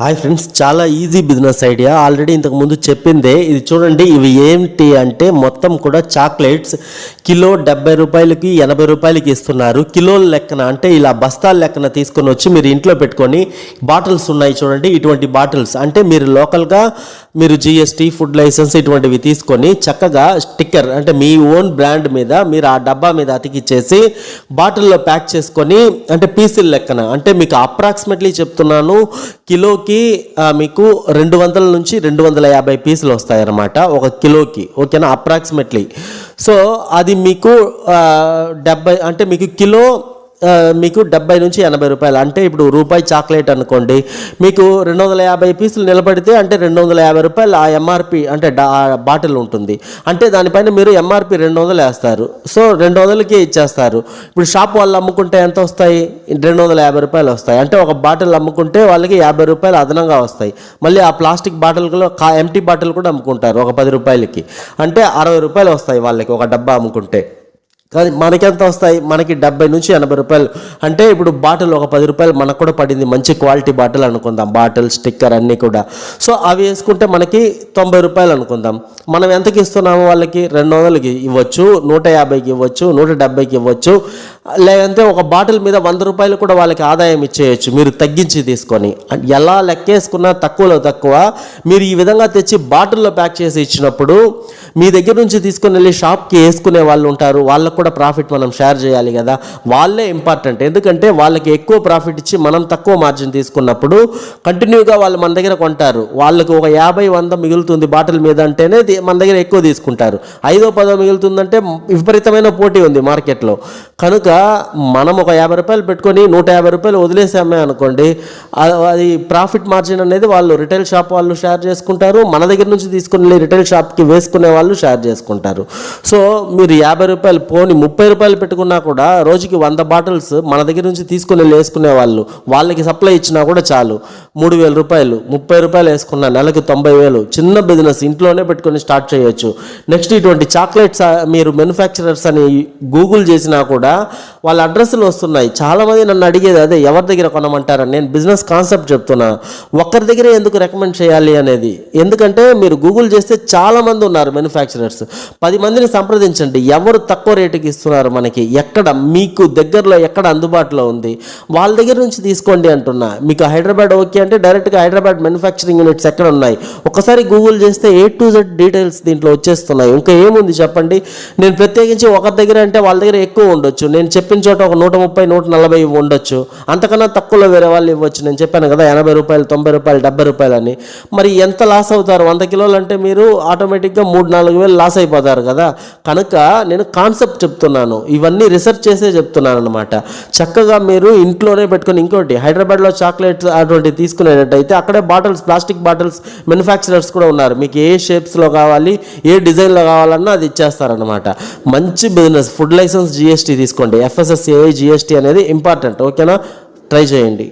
Hi friends, చాలా easy business idea. Already ఇంతకు ముందు చెప్పిందే. ఇది చూడండి, ఇవి ఏంటి అంటే మొత్తం కూడా చాక్లెట్స్ కిలో 70 రూపాయలకి 80 రూపాయలకి ఇస్తున్నారు. కిలోల లెక్కన అంటే ఇలా బస్తాల లెక్కన తీసుకొని వచ్చి మీరు ఇంట్లో పెట్టుకొని, బాటిల్స్ ఉన్నాయి చూడండి, ఇటువంటి బాటిల్స్ అంటే మీరు లోకల్గా మీరు జిఎస్టీ, ఫుడ్ లైసెన్స్ ఇటువంటివి తీసుకొని చక్కగా స్టిక్కర్ అంటే మీ ఓన్ బ్రాండ్ మీద మీరు ఆ డబ్బా మీద అతికిచ్చేసి బాటిల్లో ప్యాక్ చేసుకొని, అంటే పీసుల లెక్కన అంటే మీకు అప్రాక్సిమేట్లీ చెప్తున్నాను, కిలోకి మీకు 200 నుంచి 250 పీసులు వస్తాయన్నమాట ఒక కిలోకి. ఓకేనా, అప్రాక్సిమేట్లీ. సో అది మీకు 70 అంటే మీకు కిలో మీకు 70 నుంచి 80 రూపాయలు. అంటే ఇప్పుడు రూపాయి చాక్లెట్ అనుకోండి, మీకు 250 పీసులు నిలబడితే అంటే 250 రూపాయలు ఆ ఎంఆర్పి అంటే బాటిల్ ఉంటుంది. అంటే దానిపైన మీరు ఎంఆర్పి 200 వేస్తారు. సో 200కి ఇచ్చేస్తారు. ఇప్పుడు షాప్ వాళ్ళు అమ్ముకుంటే ఎంత వస్తాయి? 250 రూపాయలు వస్తాయి. అంటే ఒక బాటిల్ అమ్ముకుంటే వాళ్ళకి 50 రూపాయలు అదనంగా వస్తాయి. మళ్ళీ ఆ ప్లాస్టిక్ బాటిల్లో ఎంటీ బాటిల్ కూడా అమ్ముకుంటారు ఒక 10 రూపాయలకి. అంటే 60 రూపాయలు వస్తాయి వాళ్ళకి ఒక డబ్బా అమ్ముకుంటే. కానీ మనకెంత వస్తాయి? మనకి 70 నుంచి 80 రూపాయలు. అంటే ఇప్పుడు బాటిల్ ఒక 10 రూపాయలు మనకు కూడా పడింది, మంచి క్వాలిటీ బాటిల్ అనుకుందాం, బాటిల్ స్టిక్కర్ అన్నీ కూడా. సో అవి వేసుకుంటే మనకి 90 రూపాయలు అనుకుందాం. మనం ఎంతకి ఇస్తున్నాము? వాళ్ళకి 200కి ఇవ్వచ్చు, 150కి ఇవ్వచ్చు, 170కి ఇవ్వచ్చు. లేదంటే ఒక బాటిల్ మీద 100 రూపాయలు కూడా వాళ్ళకి ఆదాయం ఇచ్చేయచ్చు మీరు తగ్గించి తీసుకొని. ఎలా లెక్కేసుకున్నా తక్కువలో తక్కువ మీరు ఈ విధంగా తెచ్చి బాటిల్లో ప్యాక్ చేసి ఇచ్చినప్పుడు మీ దగ్గర నుంచి తీసుకొని వెళ్ళి షాప్కి వేసుకునే వాళ్ళు ఉంటారు, వాళ్ళకు కూడా ప్రాఫిట్ మనం షేర్ చేయాలి కదా. వాళ్ళే ఇంపార్టెంట్. ఎందుకంటే వాళ్ళకి ఎక్కువ ప్రాఫిట్ ఇచ్చి మనం తక్కువ మార్జిన్ తీసుకున్నప్పుడు కంటిన్యూగా వాళ్ళు మన దగ్గర కొంటారు. వాళ్ళకి ఒక 50-100 మిగులుతుంది బాటిల్ మీద అంటేనే మన దగ్గర ఎక్కువ తీసుకుంటారు. 5-10 మిగులుతుందంటే విపరీతమైన పోటీ ఉంది మార్కెట్లో. కనుక మనం ఒక 50 రూపాయలు పెట్టుకొని 150 రూపాయలు వదిలేసామే అనుకోండి, అది ప్రాఫిట్ మార్జిన్ అనేది వాళ్ళు రిటైల్ షాప్ వాళ్ళు షేర్ చేసుకుంటారు, మన దగ్గర నుంచి తీసుకుని రిటైల్ షాప్కి వేసుకునే వాళ్ళు షేర్ చేసుకుంటారు. సో మీరు 50 రూపాయలు పోని 30 రూపాయలు పెట్టుకున్నా కూడా రోజుకి 100 బాటిల్స్ మన దగ్గర నుంచి తీసుకుని వేసుకునే వాళ్ళు, వాళ్ళకి సప్లై ఇచ్చినా కూడా చాలు. 3000 రూపాయలు, 30 రూపాయలు వేసుకున్నా నెలకి 90,000. చిన్న బిజినెస్ ఇంట్లోనే పెట్టుకొని స్టార్ట్ చేయొచ్చు. నెక్స్ట్ ఇటువంటి చాక్లెట్స్ మీరు మ్యానుఫ్యాక్చరర్స్ అని గూగుల్ చేసినా కూడా వాళ్ళ అడ్రస్లు వస్తున్నాయి. చాలామంది నన్ను అడిగేది అదే, ఎవరి దగ్గర కొనమంటారని. నేను బిజినెస్ కాన్సెప్ట్ చెప్తున్నా, ఒక్కరి దగ్గరే ఎందుకు రికమెండ్ చేయాలి అనేది. ఎందుకంటే మీరు గూగుల్ చేస్తే చాలామంది ఉన్నారు మ్యానుఫ్యాక్చరర్స్. 10 మందిని సంప్రదించండి, ఎవరు తక్కువ రేటుకి ఇస్తున్నారు మనకి, ఎక్కడ మీకు దగ్గరలో ఎక్కడ అందుబాటులో ఉంది వాళ్ళ దగ్గర నుంచి తీసుకోండి అంటున్నా. మీకు హైదరాబాద్ ఓకే అంటే డైరెక్ట్గా హైదరాబాద్ మ్యానుఫ్యాక్చరింగ్ యూనిట్స్ ఎక్కడ ఉన్నాయి ఒకసారి గూగుల్ చేస్తే A to Z డీటెయిల్స్ దీంట్లో వచ్చేస్తున్నాయి. ఇంకా ఏముంది చెప్పండి. నేను ప్రత్యేకించి ఒకరి దగ్గర అంటే వాళ్ళ దగ్గర ఎక్కువ ఉండొచ్చు, నేను చెప్పిన చోట ఒక 130-140 ఉండొచ్చు, అంతకన్నా తక్కువలో వేరే వాళ్ళు ఇవ్వచ్చు. నేను చెప్పాను కదా 80 రూపాయలు, 90 రూపాయలు, 70 రూపాయలు అని. మరి ఎంత లాస్ అవుతారు? 100 కిలోలు అంటే మీరు ఆటోమేటిక్గా 3-4 వేలు లాస్ అయిపోతారు కదా. కనుక నేను కాన్సెప్ట్ చెప్తున్నాను, ఇవన్నీ రిసెర్చ్ చేసే చెప్తున్నాను అనమాట. చక్కగా మీరు ఇంట్లోనే పెట్టుకొని, ఇంకోటి హైదరాబాద్లో చాక్లెట్స్ అటువంటివి తీసుకునేటట్టయితే అక్కడే బాటిల్స్, ప్లాస్టిక్ బాటిల్స్ మ్యానుఫ్యాక్చరర్స్ కూడా ఉన్నారు. మీకు ఏ షేప్స్లో కావాలి, ఏ డిజైన్లో కావాలన్నా అది ఇచ్చేస్తారనమాట. మంచి బిజినెస్. ఫుడ్ లైసెన్స్, జిఎస్టీ తీసుకోండి. FSSAI, GST అనేది ఇంపార్టెంట్. ఓకేనా, ట్రై చేయండి.